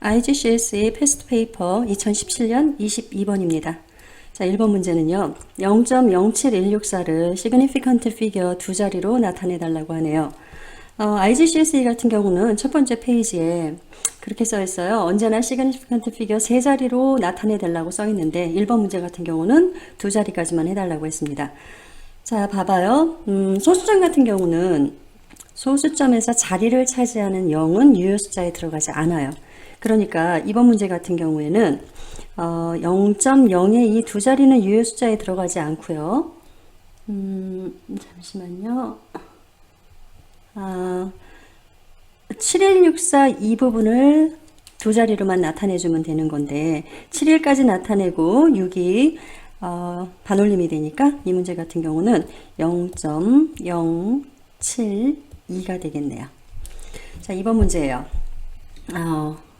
IGCSE 패스트 페이퍼 2017년 22번입니다. 자, 1번 문제는요. 0.07164를 significant figure 두 자리로 나타내 달라고 하네요. IGCSE 같은 경우는 첫 번째 페이지에 그렇게 써 있어요. 언제나 significant figure 세 자리로 나타내 달라고 써 있는데 1번 문제 같은 경우는 두 자리까지만 해달라고 했습니다. 자, 봐봐요. 소수점 같은 경우는 소수점에서 자리를 차지하는 0은 유효 숫자에 들어가지 않아요. 그러니까 이번 문제 같은 경우에는 0.0의 이 두 자리는 유효 숫자에 들어가지 않고요. 잠시만요. 7164 이 부분을 두 자리로만 나타내주면 되는 건데 7일까지 나타내고 6이 반올림이 되니까 이 문제 같은 경우는 0.072가 되겠네요. 자, 2번 문제예요.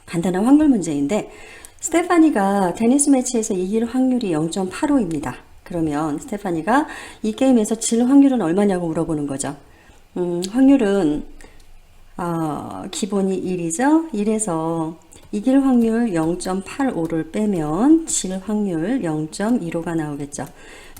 간단한 확률 문제인데 스테파니가 테니스 매치에서 이길 확률이 0.85입니다. 그러면 스테파니가 이 게임에서 질 확률은 얼마냐고 물어보는 거죠. 확률은 기본이 1이죠. 1에서 이길 확률 0.85를 빼면 질 확률 0.15가 나오겠죠.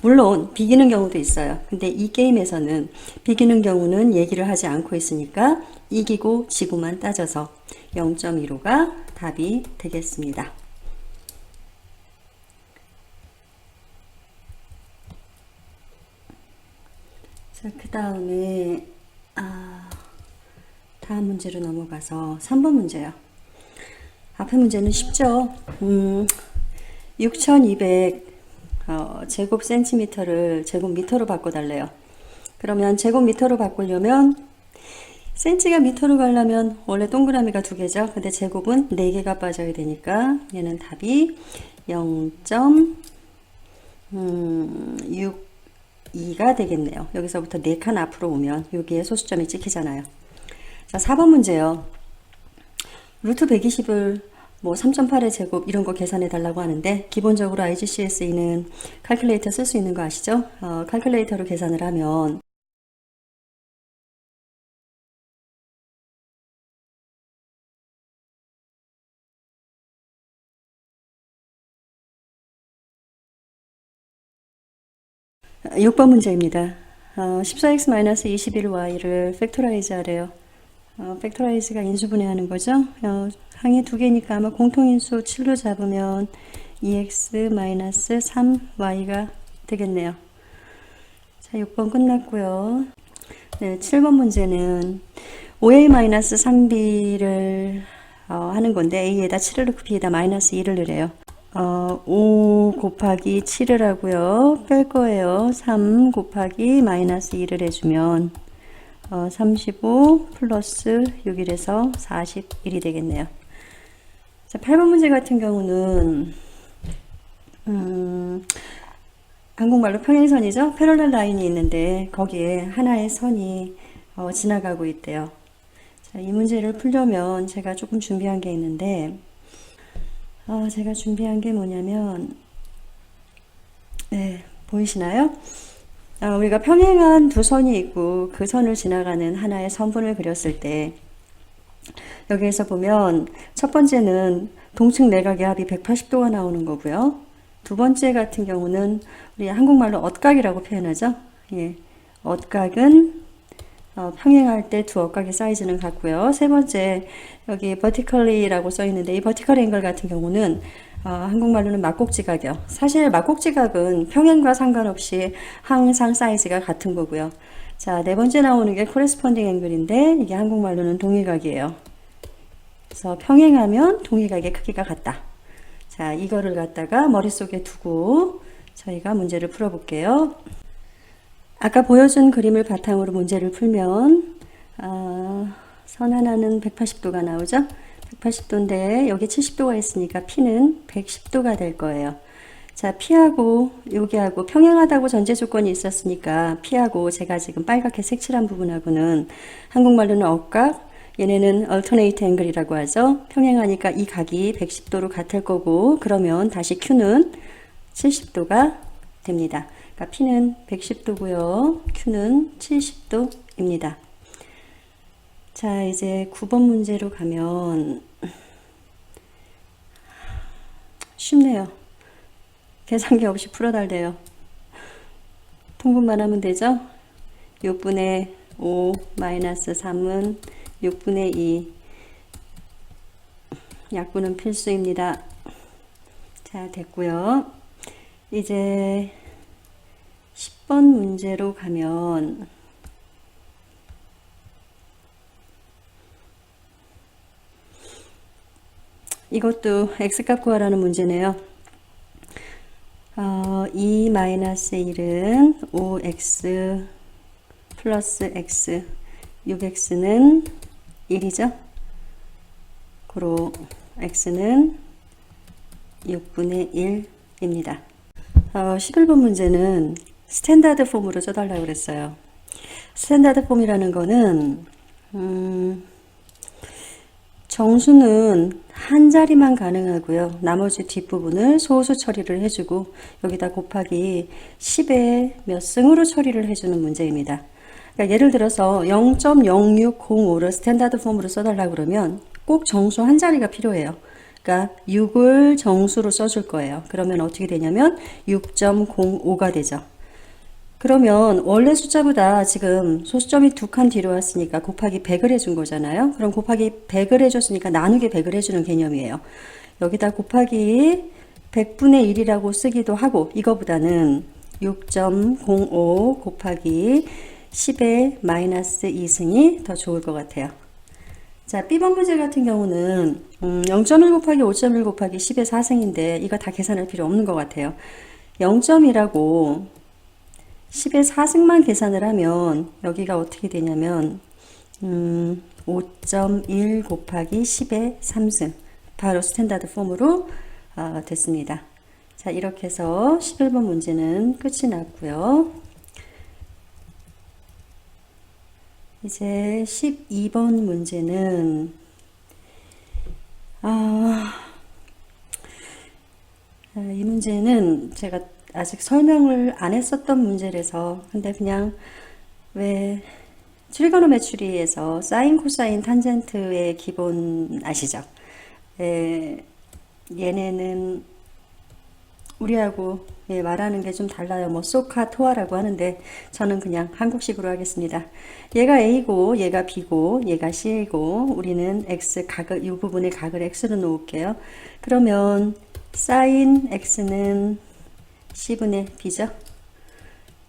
물론 비기는 경우도 있어요. 근데 이 게임에서는 비기는 경우는 얘기를 하지 않고 있으니까 이기고 지고만 따져서 0.15가 답이 되겠습니다. 자, 그 다음에 다음 문제로 넘어가서 3번 문제요. 앞에 문제는 쉽죠. 6200 제곱 센티미터를 제곱미터로 바꿔달래요. 그러면 제곱미터로 바꾸려면 센치가 미터로 가려면 원래 동그라미가 두 개죠. 근데 제곱은 4개가 빠져야 되니까 얘는 답이 0.62가 되겠네요. 여기서부터 4칸 앞으로 오면 여기에 소수점이 찍히잖아요. 자, 4번 문제요. 루트 120을 뭐 3.8의 제곱 이런 거 계산해 달라고 하는데 기본적으로 IGCSE는 칼큘레이터 쓸 수 있는 거 아시죠? 칼큘레이터로 계산을 하면 6번 문제입니다. 14x-21y를 팩토라이즈 하래요. 팩토라이즈가 인수분해하는 거죠. 항이 두 개니까 아마 공통인수 7로 잡으면 2x-3y가 되겠네요. 자, 6번 끝났고요. 네, 7번 문제는 5a-3b를 하는 건데 a에다 7을 넣고 b에다 -2를 넣으래요. 5 곱하기 7을 하고요. 뺄 거예요. 3 곱하기 -2를 해주면 35 플러스 6이래서 41이 되겠네요. 자, 8번 문제 같은 경우는 한국말로 평행선이죠. 패러럴 라인이 있는데 거기에 하나의 선이 지나가고 있대요. 자, 이 문제를 풀려면 제가 조금 준비한 게 있는데 제가 준비한 게 뭐냐면 네, 보이시나요? 우리가 평행한 두 선이 있고 그 선을 지나가는 하나의 선분을 그렸을 때 여기에서 보면 첫 번째는 동측 내각의 합이 180도가 나오는 거고요. 두 번째 같은 경우는 우리 한국말로 엇각이라고 표현하죠. 예, 엇각은 평행할 때 두 엇각의 사이즈는 같고요. 세 번째 여기 vertically라고 써 있는데 이 vertical angle 같은 경우는 한국말로는 막곡지각이요. 사실 막곡지각은 평행과 상관없이 항상 사이즈가 같은 거고요. 자, 네 번째 나오는 게 corresponding angle인데 이게 한국말로는 동일각이에요. 그래서 평행하면 동일각의 크기가 같다. 자, 이거를 갖다가 머릿속에 두고 저희가 문제를 풀어볼게요. 아까 보여준 그림을 바탕으로 문제를 풀면 선 하나는 180도가 나오죠. 180도인데 여기 70도가 있으니까 P는 110도가 될 거예요. 자, P하고 여기하고 평행하다고 전제 조건이 있었으니까 P하고 제가 지금 빨갛게 색칠한 부분하고는 한국말로는 엇각, 얘네는 alternate angle이라고 하죠. 평행하니까 이 각이 110도로 같을 거고 그러면 다시 Q는 70도가 됩니다. 그러니까 P는 110도고요. Q는 70도입니다. 자, 이제 9번 문제로 가면 쉽네요. 계산기 없이 풀어달래요. 통분만 하면 되죠? 6분의 5 마이너스 3은 6분의 2. 약분은 필수입니다. 자, 됐고요. 이제 10번 문제로 가면 이것도 x값 구하라는 문제네요. 2-1은 5x 플러스 x 6x는 1이죠. 그로 x는 6분의 1입니다. 11번 문제는 스탠다드 폼으로 써달라고 그랬어요. 스탠다드 폼이라는 거는 정수는 한 자리만 가능하고요. 나머지 뒷부분을 소수 처리를 해주고 여기다 곱하기 10의 몇 승으로 처리를 해주는 문제입니다. 그러니까 예를 들어서 0.0605를 스탠다드 폼으로 써달라고 그러면 꼭 정수 한 자리가 필요해요. 그러니까 6을 정수로 써줄 거예요. 그러면 어떻게 되냐면 6.05가 되죠. 그러면 원래 숫자보다 지금 소수점이 2칸 뒤로 왔으니까 곱하기 100을 해준 거잖아요. 그럼 곱하기 100을 해줬으니까 나누기 100을 해주는 개념이에요. 여기다 곱하기 100분의 1이라고 쓰기도 하고 이거보다는 6.05 곱하기 10의 마이너스 2승이 더 좋을 것 같아요. 자, B번 문제 같은 경우는 0.1 곱하기 5.1 곱하기 10의 4승인데 이거 다 계산할 필요 없는 것 같아요. 0.1하고 10의 4승만 계산을 하면 여기가 어떻게 되냐면 5.1 곱하기 10의 3승 바로 스탠다드 폼으로 됐습니다. 자, 이렇게 해서 11번 문제는 끝이 났고요. 이제 12번 문제는 이 문제는 제가 아직 설명을 안 했었던 문제라서 근데 그냥 왜 트리고노메트리에서 사인, 코사인, 탄젠트의 기본 아시죠? 얘네는 우리하고 말하는 게 좀 달라요. 뭐 소카, 토아라고 하는데 저는 그냥 한국식으로 하겠습니다. 얘가 A고 얘가 B고 얘가 C이고 우리는 X 각을 이 부분의 각을 X로 놓을게요. 그러면 사인 X는 C분의 B죠.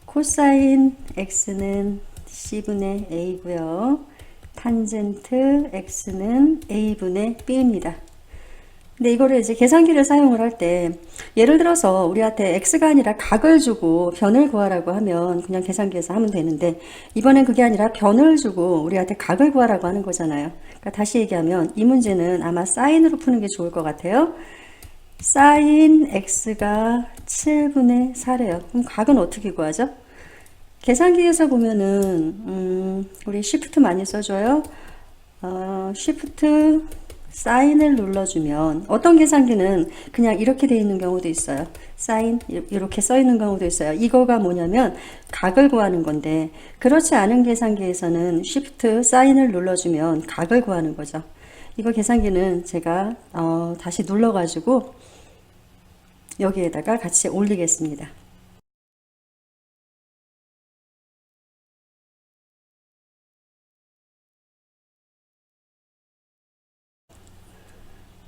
코사인 X는 C분의 A고요. 탄젠트 X는 A분의 B입니다. 근데 이거를 이제 계산기를 사용을 할 때 예를 들어서 우리한테 x가 아니라 각을 주고 변을 구하라고 하면 그냥 계산기에서 하면 되는데 이번엔 그게 아니라 변을 주고 우리한테 각을 구하라고 하는 거잖아요. 그러니까 다시 얘기하면 이 문제는 아마 사인으로 푸는 게 좋을 것 같아요. 사인 x가 7분의 4래요. 그럼 각은 어떻게 구하죠? 계산기에서 보면은 우리 쉬프트 많이 써줘요. 쉬프트 사인을 눌러주면 어떤 계산기는 그냥 이렇게 되어 있는 경우도 있어요. 사인 이렇게 써 있는 경우도 있어요. 이거가 뭐냐면 각을 구하는 건데 그렇지 않은 계산기에서는 Shift 사인을 눌러주면 각을 구하는 거죠. 이거 계산기는 제가 다시 눌러가지고 여기에다가 같이 올리겠습니다.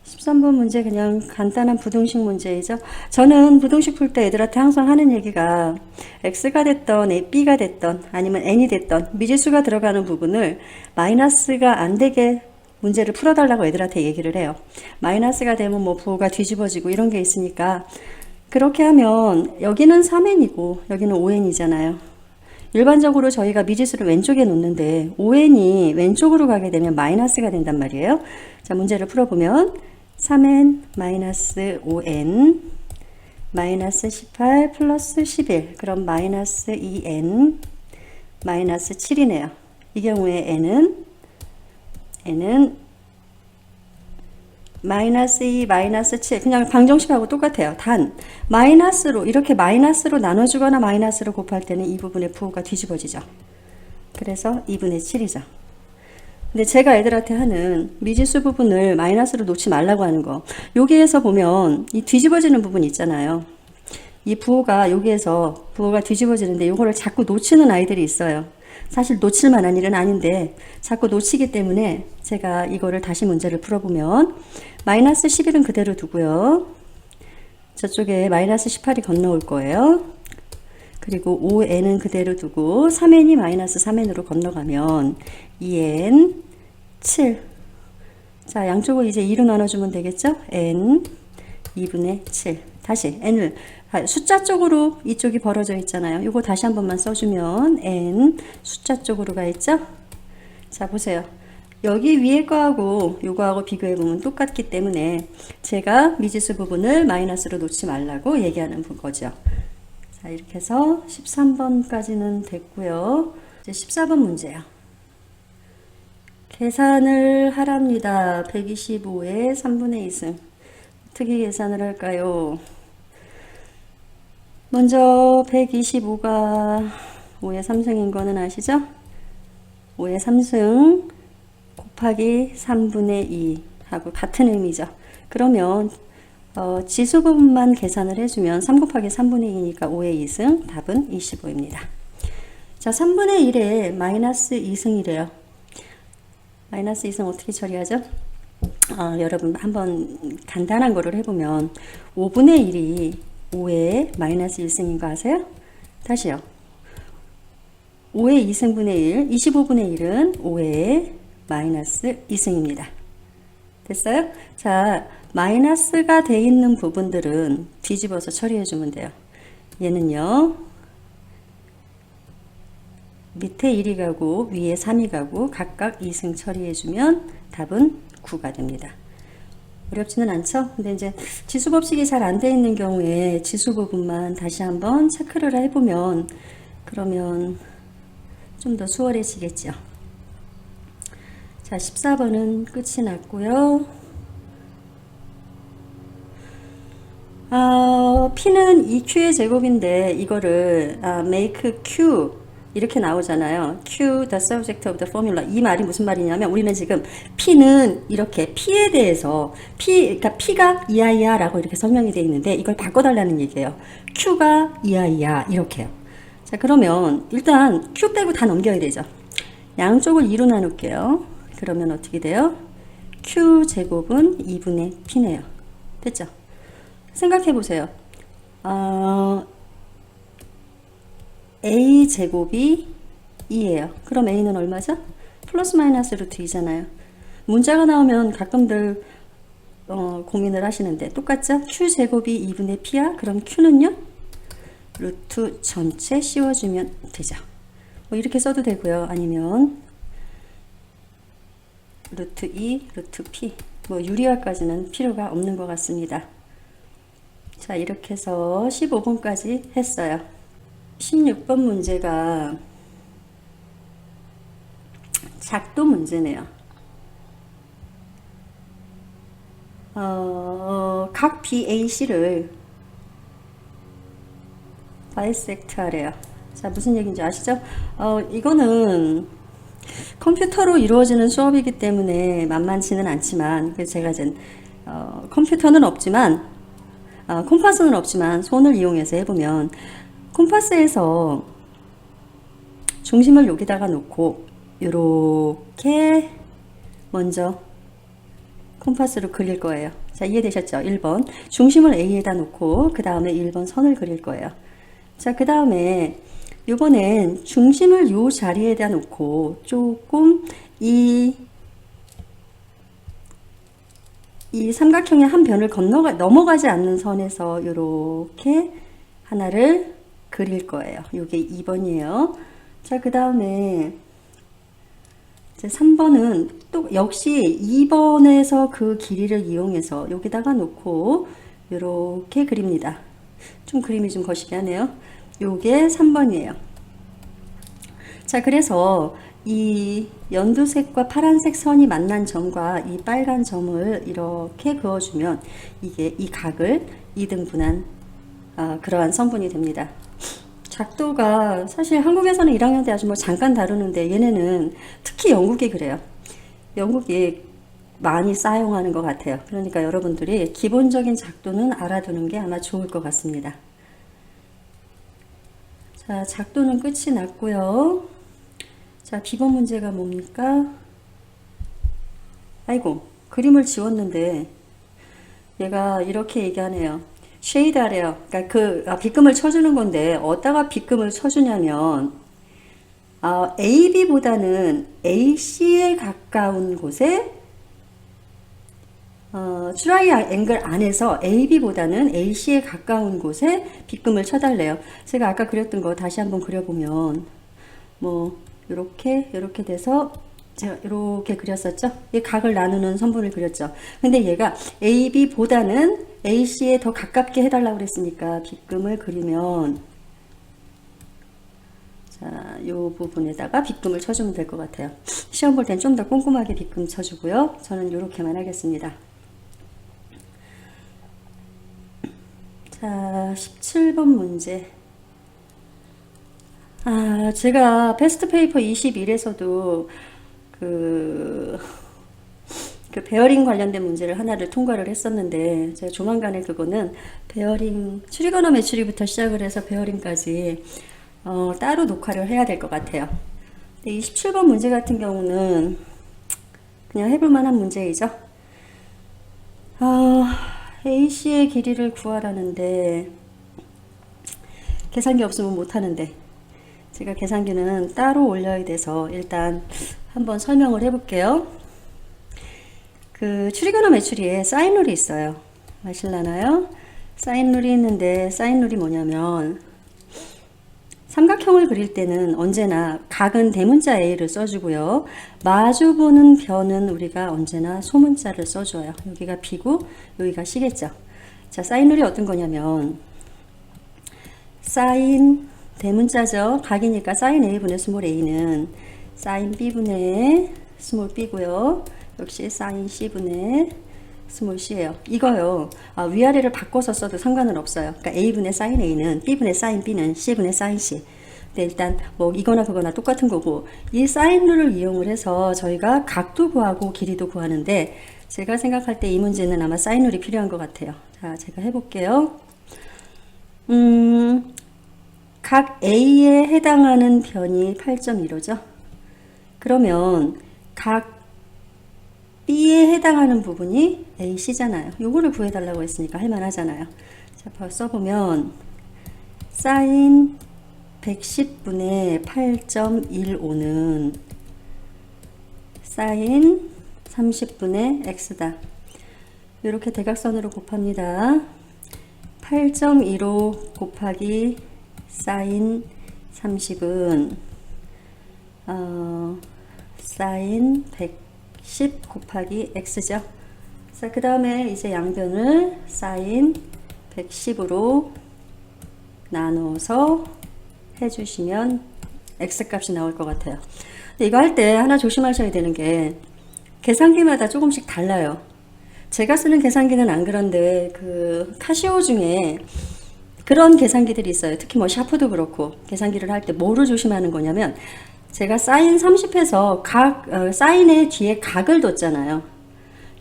13번 문제 그냥 간단한 부등식 문제이죠. 저는 부등식 풀 때 애들한테 항상 하는 얘기가 x가 됐던 b가 됐던 아니면 n이 됐던 미지수가 들어가는 부분을 마이너스가 안 되게 문제를 풀어달라고 애들한테 얘기를 해요. 마이너스가 되면 뭐 부호가 뒤집어지고 이런 게 있으니까 그렇게 하면 여기는 3n이고 여기는 5n이잖아요. 일반적으로 저희가 미지수를 왼쪽에 놓는데 5n이 왼쪽으로 가게 되면 마이너스가 된단 말이에요. 자, 문제를 풀어보면 3n 마이너스 5n 마이너스 18 플러스 11 그럼 마이너스 2n 마이너스 7이네요. 이 경우에 n은 마이너스 2 마이너스 7 그냥 방정식하고 똑같아요. 단 마이너스로 이렇게 마이너스로 나눠주거나 마이너스로 곱할 때는 이 부분의 부호가 뒤집어지죠. 그래서 2분의 7이죠. 근데 제가 애들한테 하는 미지수 부분을 마이너스로 놓지 말라고 하는 거. 여기에서 보면 이 뒤집어지는 부분 있잖아요. 이 부호가 여기에서 부호가 뒤집어지는데 이거를 자꾸 놓치는 아이들이 있어요. 사실 놓칠 만한 일은 아닌데 자꾸 놓치기 때문에 제가 이거를 다시 문제를 풀어보면 마이너스 11은 그대로 두고요. 저쪽에 마이너스 18이 건너올 거예요. 그리고 5n은 그대로 두고 3n이 마이너스 3n으로 건너가면 2n 7. 자, 양쪽을 이제 2로 나눠주면 되겠죠? n 2분의 7. 다시 n을 숫자 쪽으로 이쪽이 벌어져 있잖아요. 이거 다시 한 번만 써주면 n 숫자 쪽으로 가 있죠? 자, 보세요. 여기 위에 거하고 요거하고 비교해보면 똑같기 때문에 제가 미지수 부분을 마이너스로 놓지 말라고 얘기하는 거죠. 자, 이렇게 해서 13번까지는 됐고요. 이제 14번 문제요. 계산을 하랍니다. 125의 3분의 2승. 어떻게 계산을 할까요? 먼저 125가 5의 3승인 거는 아시죠? 5의 3승 곱하기 3분의 2 하고 같은 의미죠. 그러면 지수 부분만 계산을 해주면 3 곱하기 3분의 2니까 5의 2승, 답은 25입니다. 자, 3분의 1에 마이너스 2승이래요. 마이너스 2승 어떻게 처리하죠? 여러분 한번 간단한 거를 해보면 5분의 1이 5의 마이너스 1승인 거 아세요? 다시요. 5의 2승분의 1, 25분의 1은 5의 마이너스 2승입니다. 됐어요? 자, 마이너스가 돼 있는 부분들은 뒤집어서 처리해주면 돼요. 얘는요, 밑에 1이 가고 위에 3이 가고 각각 2승 처리해주면 답은 9가 됩니다. 어렵지는 않죠? 근데 이제 지수 법칙이 잘 안 돼 있는 경우에 지수 부분만 다시 한번 체크를 해보면 그러면 좀 더 수월해지겠죠. 자, 14번은 끝이 났고요. P는 2Q의 제곱인데 이거를 make Q 이렇게 나오잖아요. Q the subject of the formula. 이 말이 무슨 말이냐면 우리는 지금 P는 이렇게 P에 대해서 그러니까 P가 이하이야 라고 이렇게 설명이 되어 있는데 이걸 바꿔달라는 얘기예요. Q가 이하이야 이렇게요. 자, 그러면 일단 Q 빼고 다 넘겨야 되죠. 양쪽을 2로 나눌게요. 그러면 어떻게 돼요? Q 제곱은 2분의 P네요. 됐죠? 생각해 보세요. A 제곱이 2예요. 그럼 A는 얼마죠? 플러스 마이너스 루트 2잖아요. 문자가 나오면 가끔들 고민을 하시는데 똑같죠? Q 제곱이 2분의 P야? 그럼 Q는요? 루트 전체 씌워주면 되죠. 뭐 이렇게 써도 되고요. 아니면 루트 2, 루트 P. 뭐 유리화까지는 필요가 없는 것 같습니다. 자, 이렇게 해서 15번까지 했어요. 16번 문제가 작도 문제네요. 각 BAC를 바이섹트 하래요. 자, 무슨 얘기인지 아시죠? 이거는 컴퓨터로 이루어지는 수업이기 때문에 만만치는 않지만, 그래서 제가 이제 컴퓨터는 없지만, 콤파스는 없지만 손을 이용해서 해보면 콤파스에서 중심을 여기다가 놓고 이렇게 먼저 콤파스로 그릴 거예요. 자, 이해되셨죠? 1번 중심을 A에다 놓고 그 다음에 1번 선을 그릴 거예요. 자, 그 다음에 요번엔 중심을 요 자리에다 놓고 조금 이 삼각형의 한 변을 넘어가지 않는 선에서 이렇게 하나를 그릴 거예요. 이게 2번이에요. 자, 그 다음에 이제 3번은 또 역시 2번에서 그 길이를 이용해서 여기다가 놓고 이렇게 그립니다. 좀 그림이 좀 거시기 하네요. 요게 3번이에요. 자, 그래서 이 연두색과 파란색 선이 만난 점과 이 빨간 점을 이렇게 그어주면 이게 이 각을 2등분한 그러한 성분이 됩니다. 작도가 사실 한국에서는 1학년 때 아주 뭐 잠깐 다루는데 얘네는 특히 영국이 그래요. 영국이 많이 사용하는 것 같아요. 그러니까 여러분들이 기본적인 작도는 알아두는 게 아마 좋을 것 같습니다. 자, 작도는 끝이 났고요. 자, 비번 문제가 뭡니까? 아이고, 그림을 지웠는데 얘가 이렇게 얘기하네요. 쉐이드 하래요. 그러니까 빗금을 쳐주는 건데 어디다가 빗금을 쳐주냐면 AB보다는 AC에 가까운 곳에 트라이앵글 안에서 AB보다는 AC에 가까운 곳에 빗금을 쳐달래요. 제가 아까 그렸던 거 다시 한번 그려보면 뭐 이렇게 돼서 제가 이렇게 그렸었죠. 이 각을 나누는 선분을 그렸죠. 근데 얘가 AB보다는 AC에 더 가깝게 해달라고 그랬으니까 빗금을 그리면 자, 요 부분에다가 빗금을 쳐주면 될 것 같아요. 시험 볼 땐 좀 더 꼼꼼하게 빗금 쳐주고요. 저는 이렇게만 하겠습니다. 자, 17번 문제. 제가 패스트 페이퍼 21에서도 그 베어링 관련된 문제를 하나를 통과를 했었는데, 제가 조만간에 그거는 베어링, 트리거노메트리부터 시작을 해서 베어링까지 따로 녹화를 해야 될 것 같아요. 근데 27번 문제 같은 경우는 그냥 해볼 만한 문제이죠. AC의 길이를 구하라는데 계산기 없으면 못하는데 제가 계산기는 따로 올려야 돼서 일단 한번 설명을 해볼게요. 그 트리거노메트리에 사인룰이 있어요. 아실라나요? 사인룰이 있는데 사인룰이 뭐냐면 삼각형을 그릴 때는 언제나 각은 대문자 A를 써주고요. 마주보는 변은 우리가 언제나 소문자를 써줘요. 여기가 B고 여기가 C겠죠. 자, 사인룰이 어떤 거냐면 사인 대문자죠. 각이니까 사인 A분의 스몰 A는 사인 B분의 스몰 B고요. 역시 사인 C분의 스몰 C예요. 이거요. 위아래를 바꿔서 써도 상관은 없어요. 그러니까 A분의 사인 A는 B분의 사인 B는 C분의 사인 C. 근데 일단 뭐 이거나 그거나 똑같은 거고, 이 사인룰을 이용을 해서 저희가 각도 구하고 길이도 구하는데 제가 생각할 때 이 문제는 아마 사인룰이 필요한 것 같아요. 자, 제가 해볼게요. 각 A에 해당하는 변이 8.15죠. 그러면 각 B에 해당하는 부분이 AC잖아요. 요거를 구해달라고 했으니까 할만하잖아요. 자, 써보면 사인 110분의 8.15는 사인 30분의 X다. 이렇게 대각선으로 곱합니다. 8.15 곱하기 사인 30은 사인 110 곱하기 x죠. 자, 그 다음에 이제 양변을 사인 110으로 나눠서 해주시면 x값이 나올 것 같아요. 근데 이거 할 때 하나 조심하셔야 되는 게 계산기마다 조금씩 달라요. 제가 쓰는 계산기는 안 그런데 그 카시오 중에 그런 계산기들이 있어요. 특히 뭐 샤프도 그렇고 계산기를 할 때 뭐를 조심하는 거냐면 제가 사인 30에서 사인의 뒤에 각을 뒀잖아요.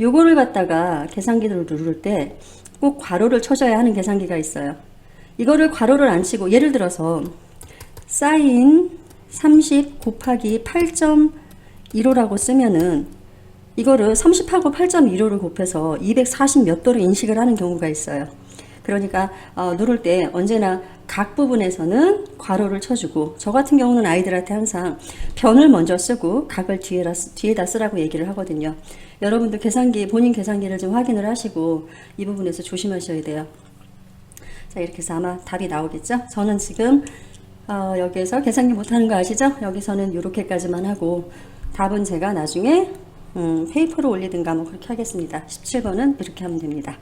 요거를 갖다가 계산기를 누를 때 꼭 괄호를 쳐줘야 하는 계산기가 있어요. 이거를 괄호를 안 치고 예를 들어서 사인 30 곱하기 8.15라고 쓰면은 이거를 30하고 8.15를 곱해서 240 몇 도로 인식을 하는 경우가 있어요. 그러니까 누를 때 언제나 각 부분에서는 괄호를 쳐주고, 저 같은 경우는 아이들한테 항상 변을 먼저 쓰고 각을 뒤에다 쓰라고 얘기를 하거든요. 여러분도 본인 계산기를 좀 확인을 하시고 이 부분에서 조심하셔야 돼요. 자, 이렇게 해서 아마 답이 나오겠죠. 저는 지금 여기에서 계산기 못하는 거 아시죠? 여기서는 이렇게까지만 하고 답은 제가 나중에 페이퍼로 올리든가 뭐 그렇게 하겠습니다. 17번은 이렇게 하면 됩니다.